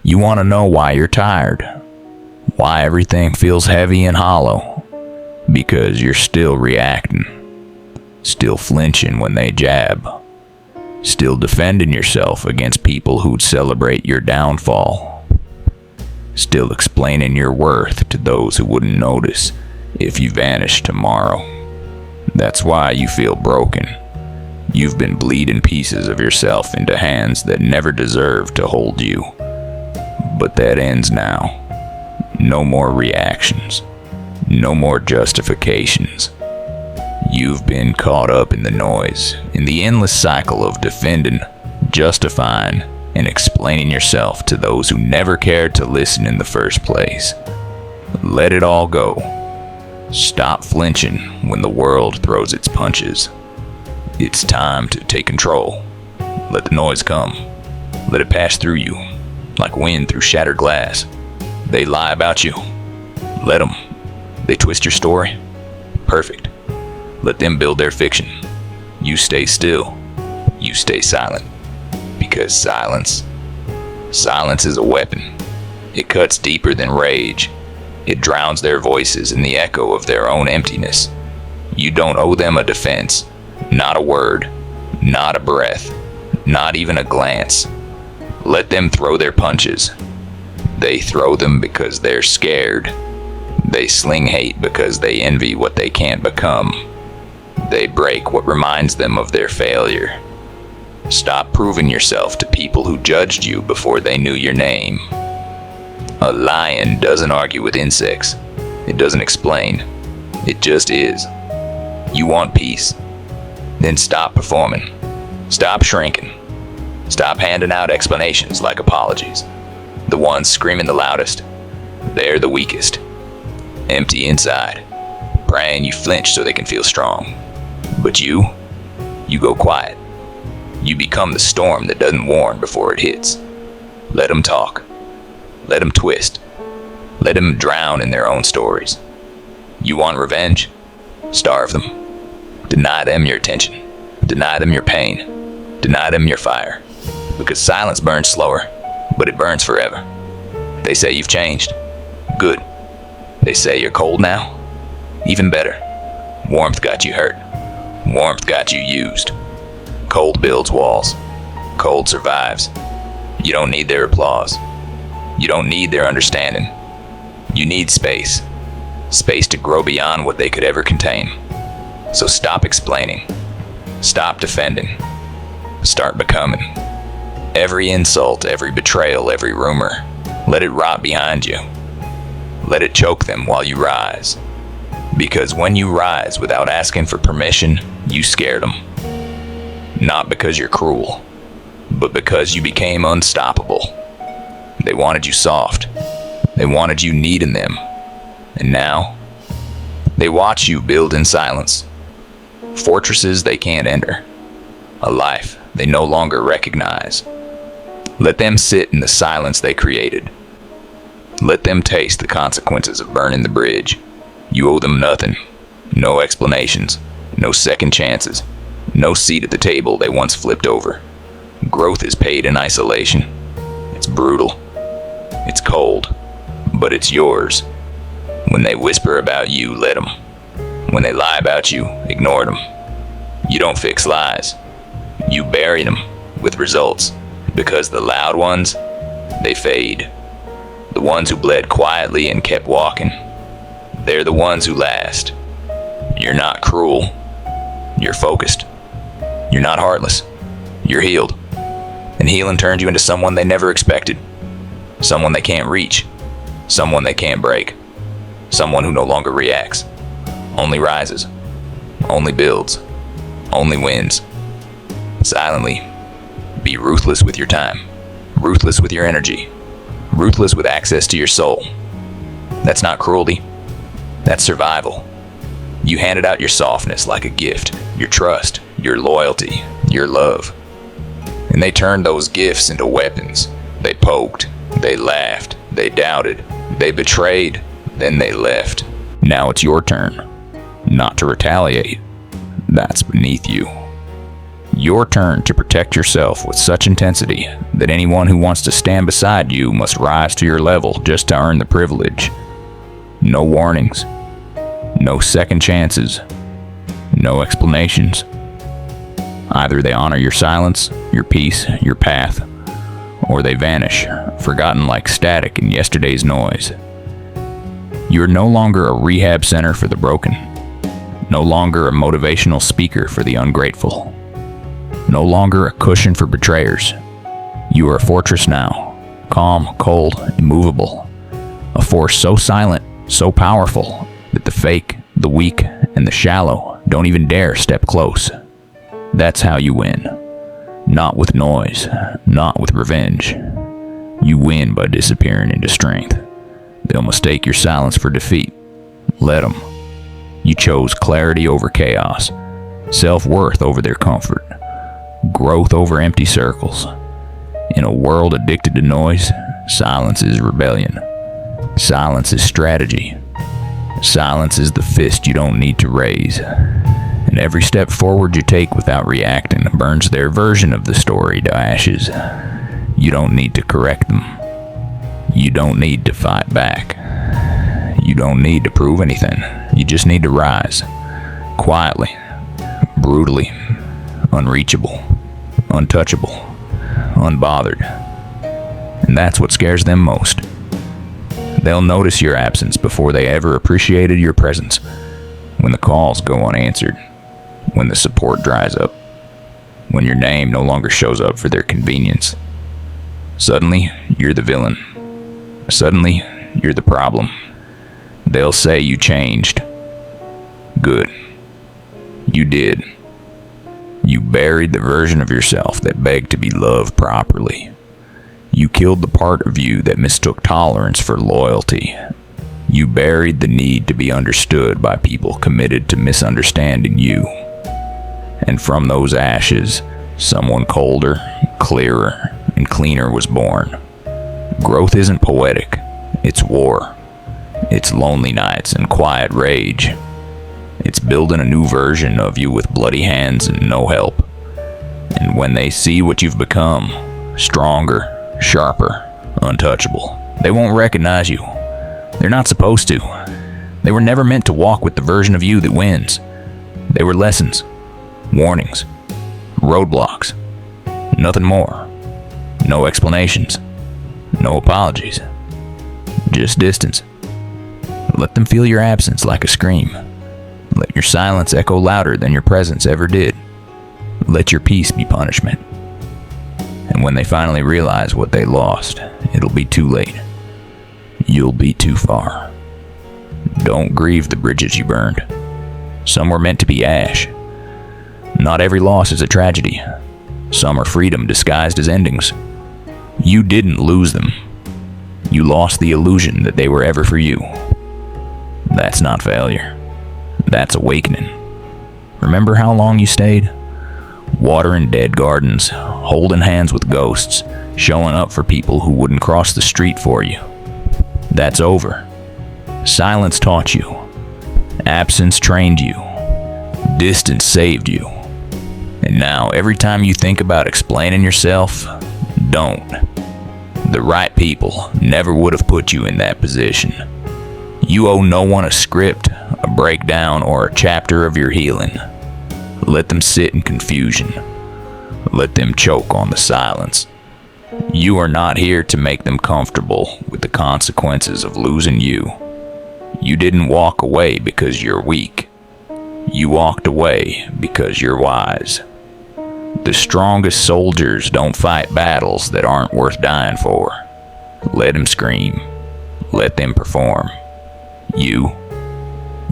You want to know why you're tired, why everything feels heavy and hollow, because you're still reacting, still flinching when they jab, still defending yourself against people who'd celebrate your downfall, still explaining your worth to those who wouldn't notice if you vanished tomorrow. That's why you feel broken. You've been bleeding pieces of yourself into hands that never deserved to hold you. But that ends now. No more reactions. No more justifications. You've been caught up in the noise, in the endless cycle of defending, justifying, and explaining yourself to those who never cared to listen in the first place. Let it all go. Stop flinching when the world throws its punches. It's time to take control. Let the noise come. Let it pass through you, like wind through shattered glass. They lie about you. Let them. They twist your story. Perfect. Let them build their fiction. You stay still. You stay silent. Because silence is a weapon. It cuts deeper than rage. It drowns their voices in the echo of their own emptiness. You don't owe them a defense. Not a word. Not a breath. Not even a glance. Let them throw their punches. They throw them because they're scared. They sling hate because they envy what they can't become. They break what reminds them of their failure. Stop proving yourself to people who judged you before they knew your name. A lion doesn't argue with insects. It doesn't explain. It just is. You want peace? Then stop performing. Stop shrinking. Stop handing out explanations like apologies. The ones screaming the loudest, they're the weakest. Empty inside, praying you flinch so they can feel strong. But you go quiet. You become the storm that doesn't warn before it hits. Let them talk. Let them twist. Let them drown in their own stories. You want revenge? Starve them. Deny them your attention. Deny them your pain. Deny them your fire. Because silence burns slower, but it burns forever. They say you've changed. Good. They say you're cold now. Even better. Warmth got you hurt. Warmth got you used. Cold builds walls. Cold survives. You don't need their applause. You don't need their understanding. You need space. Space to grow beyond what they could ever contain. So stop explaining. Stop defending. Start becoming. Every insult, every betrayal, every rumor, let it rot behind you. Let it choke them while you rise. Because when you rise without asking for permission, you scared them. Not because you're cruel, but because you became unstoppable. They wanted you soft. They wanted you needing them. And now, they watch you build in silence. Fortresses they can't enter. A life they no longer recognize. Let them sit in the silence they created. Let them taste the consequences of burning the bridge. You owe them nothing. No explanations. No second chances. No seat at the table they once flipped over. Growth is paid in isolation. It's brutal. It's cold. But it's yours. When they whisper about you, let them. When they lie about you, ignore them. You don't fix lies. You bury them with results. Because the loud ones, they fade. The ones who bled quietly and kept walking, they're the ones who last. You're not cruel. You're focused. You're not heartless. You're healed. And healing turns you into someone they never expected. Someone they can't reach. Someone they can't break. Someone who no longer reacts. Only rises. Only builds. Only wins. Silently, be ruthless with your time. Ruthless with your energy. Ruthless with access to your soul. That's not cruelty. That's survival. You handed out your softness like a gift, your trust, your loyalty, your love. And they turned those gifts into weapons. They poked, they laughed, they doubted, they betrayed, then they left. Now it's your turn. Not to retaliate. That's beneath you. Your turn to protect yourself with such intensity that anyone who wants to stand beside you must rise to your level just to earn the privilege. No warnings. No second chances. No explanations. Either they honor your silence, your peace, your path, or they vanish, forgotten like static in yesterday's noise. You are no longer a rehab center for the broken. No longer a motivational speaker for the ungrateful. No longer a cushion for betrayers. You are a fortress now, calm, cold, immovable. A force so silent, so powerful, that the fake, the weak, and the shallow don't even dare step close. That's how you win. Not with noise, not with revenge. You win by disappearing into strength. They'll mistake your silence for defeat. Let them. You chose clarity over chaos, self-worth over their comfort, growth over empty circles. In a world addicted to noise, silence is rebellion. Silence is strategy. Silence is the fist you don't need to raise. And every step forward you take without reacting burns their version of the story to ashes. You don't need to correct them. You don't need to fight back. You don't need to prove anything. You just need to rise. Quietly, brutally, unreachable, untouchable, unbothered. And that's what scares them most. They'll notice your absence before they ever appreciated your presence. When the calls go unanswered, when the support dries up, when your name no longer shows up for their convenience. Suddenly, you're the villain. Suddenly, you're the problem. They'll say you changed. Good. You did. You buried the version of yourself that begged to be loved properly. You killed the part of you that mistook tolerance for loyalty. You buried the need to be understood by people committed to misunderstanding you. And from those ashes, someone colder, clearer, and cleaner was born. Growth isn't poetic, it's war. It's lonely nights and quiet rage. It's building a new version of you with bloody hands and no help. And when they see what you've become, stronger, sharper, untouchable, they won't recognize you. They're not supposed to. They were never meant to walk with the version of you that wins. They were lessons, warnings, roadblocks, nothing more. No explanations, no apologies, just distance. Let them feel your absence like a scream. Let your silence echo louder than your presence ever did. Let your peace be punishment. And when they finally realize what they lost, it'll be too late. You'll be too far. Don't grieve the bridges you burned. Some were meant to be ash. Not every loss is a tragedy. Some are freedom disguised as endings. You didn't lose them. You lost the illusion that they were ever for you. That's not failure. That's awakening. Remember how long you stayed? Watering dead gardens, holding hands with ghosts, showing up for people who wouldn't cross the street for you. That's over. Silence taught you. Absence trained you. Distance saved you. And now, every time you think about explaining yourself, don't. The right people never would have put you in that position. You owe no one a script, a breakdown, or a chapter of your healing. Let them sit in confusion. Let them choke on the silence. You are not here to make them comfortable with the consequences of losing you. You didn't walk away because you're weak. You walked away because you're wise. The strongest soldiers don't fight battles that aren't worth dying for. Let them scream. Let them perform. You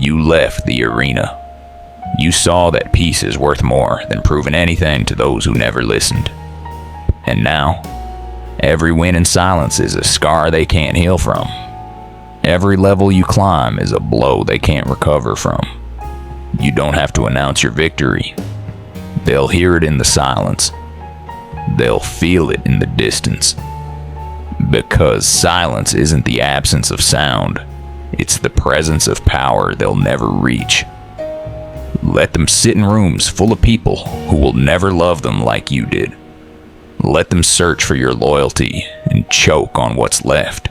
left the arena. You saw that peace is worth more than proving anything to those who never listened. And now, every win in silence is a scar they can't heal from. Every level you climb is a blow they can't recover from. You don't have to announce your victory. They'll hear it in the silence. They'll feel it in the distance. Because silence isn't the absence of sound. It's the presence of power they'll never reach. Let them sit in rooms full of people who will never love them like you did. Let them search for your loyalty and choke on what's left.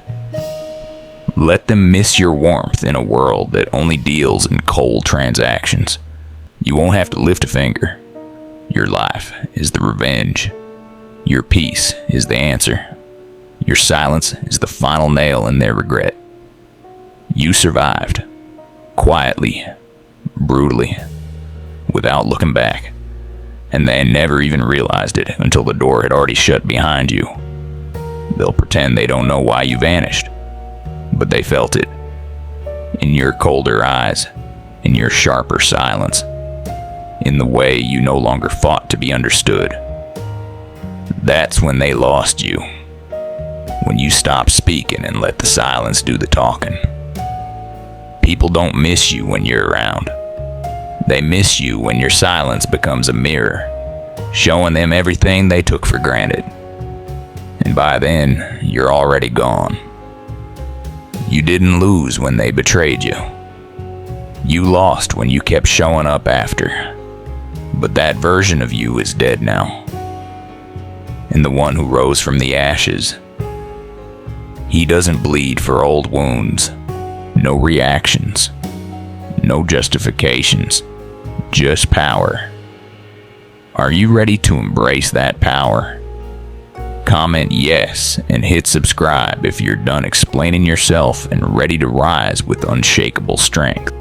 Let them miss your warmth in a world that only deals in cold transactions. You won't have to lift a finger. Your life is the revenge. Your peace is the answer. Your silence is the final nail in their regret. You survived. Quietly. Brutally. Without looking back. And they never even realized it until the door had already shut behind you. They'll pretend they don't know why you vanished. But they felt it. In your colder eyes. In your sharper silence. In the way you no longer fought to be understood. That's when they lost you. When you stopped speaking and let the silence do the talking. People don't miss you when you're around. They miss you when your silence becomes a mirror, showing them everything they took for granted. And by then, you're already gone. You didn't lose when they betrayed you. You lost when you kept showing up after. But that version of you is dead now. And the one who rose from the ashes, he doesn't bleed for old wounds. No reactions. No justifications. Just power. Are you ready to embrace that power? Comment yes and hit subscribe if you're done explaining yourself and ready to rise with unshakable strength.